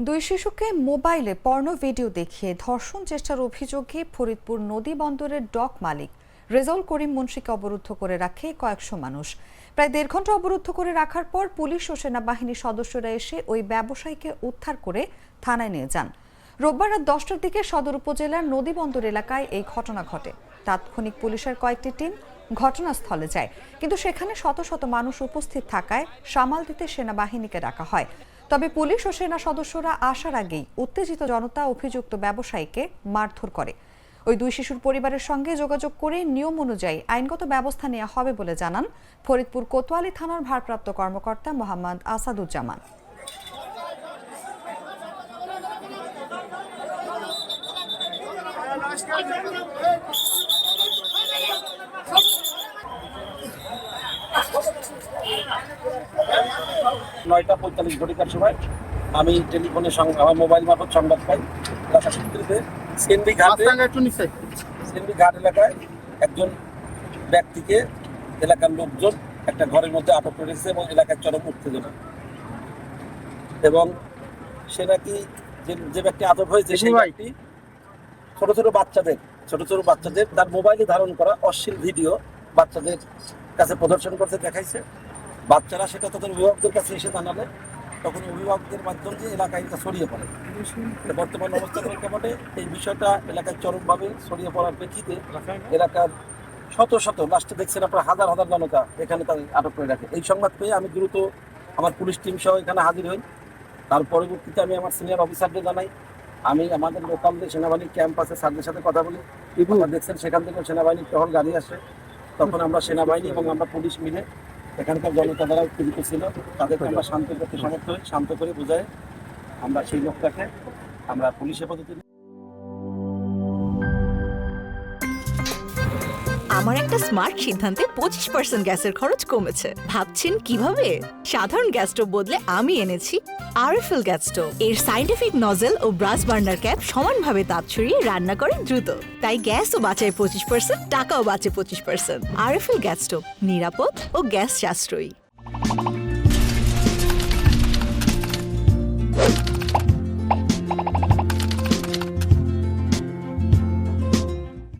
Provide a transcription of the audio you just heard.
দুই শিশুকে মোবাইলে পর্ন ভিডিও দেখিয়ে ধর্ষণ চেষ্টার অভিযোগে ফরিদপুর নদী বন্দরের ডক মালিক রেজাউল করিম মুন্সিকে অবরুদ্ধ করে রাখে কয়েকশো মানুষ। প্রায় ১.৫ ঘন্টা অবরুদ্ধ করে রাখার পর পুলিশ ও সেনাবাহিনীর সদস্যরা এসে ওই ব্যবসায়ীকে উদ্ধার করে থানায় নিয়ে যান। রোববার রাত ১০টার দিকে সদর উপজেলার নদী বন্দর এলাকায় এই ঘটনা ঘটে। তাৎক্ষণিক পুলিশের কয়েকটি টিম ঘটনাস্থলে যায়, কিন্তু সেখানে শত শত মানুষ উপস্থিত থাকায় সামাল দিতে সেনাবাহিনীকে ডাকা হয়। তবে পুলিশ ও সেনা সদস্যরা আসার আগেই উত্তেজিত জনতা অভিযুক্ত ব্যবসায়ীকে মারধর করে। ওই দুই শিশুর পরিবারের সঙ্গে যোগাযোগ করে নিয়ম অনুযায়ী আইনগত ব্যবস্থা নেওয়া হবে বলে জানান ফরিদপুর কোতোয়ালি থানার ভারপ্রাপ্ত কর্মকর্তা মোহাম্মদ আসাদুজ্জামান। নয়টা ৪৫ ঘটিকার সময় আমি টেলিফোনে আমার মোবাইল মারফত সংবাদ পাই এলাকা সূত্রে সিএনবি ঘাট এলাকায় একজন ব্যক্তিকে এলাকার লোকজন একটা ঘরের মধ্যে আটক করেছে এবং এলাকার চরম উত্তেজনা, এবং সে নাকি যে ব্যক্তি আটক হয়েছে সেই ব্যক্তি ছোট ছোট বাচ্চাদের তার মোবাইলে ধারণ করা অশ্লীল ভিডিও বাচ্চাদের কাছে প্রদর্শন করতে দেখাইছে। বাচ্চারা সেটা তাদের অভিভাবকদের কাছে এসে জানালে তখন অভিভাবকদের মাধ্যমে এলাকায় এটা ছড়িয়ে পড়ে। বর্তমান অবস্থার প্রেক্ষাপটে এই বিষয়টা এলাকায় চরমভাবে ছড়িয়ে পড়ার প্রেক্ষিতে এলাকার শত শত লাস্টে দেখছেন আপনার হাজার হাজার জনতা এখানে তাদের আটক করে রাখে। এই সংবাদ পেয়ে আমি দ্রুত আমার পুলিশ টিম সহ এখানে হাজির হই। তার পরবর্তীতে আমি আমার সিনিয়র অফিসারদের জানাই, আমি আমাদের লোকাল যে সেনাবাহিনীর ক্যাম্প আছে স্যারদের সাথে কথা বলি। দেখছেন সেখান থেকে সেনাবাহিনীর টহল গাড়ি আসে, তখন আমরা সেনাবাহিনী এবং আমরা পুলিশ মিলে এখানকার জনতা দ্বারা উত্তেজিত ছিল তাদেরকে আমরা শান্ত করতে সমর্থ হই। শান্ত করে বোঝায় আমরা সেই লোকটাকে আমরা পুলিশ হেফাজতে। আমার একটা স্মার্ট সিদ্ধান্তে 25% গ্যাসের খরচ কমেছে। ভাবছেন কিভাবে? সাধারণ গ্যাস স্টোভ বদলে আমি এনেছি আরএফএল গ্যাস স্টোভ। এর সাইন্টিফিক নজল ও ব্রাস বার্নার ক্যাপ সমানভাবে তাপ ছড়িয়ে রান্না করে দ্রুত, তাই গ্যাসও বাঁচায় 25%, টাকাও বাঁচে 25%। আরএফএল গ্যাস স্টোভ নিরাপদ ও গ্যাস সাশ্রয়ী।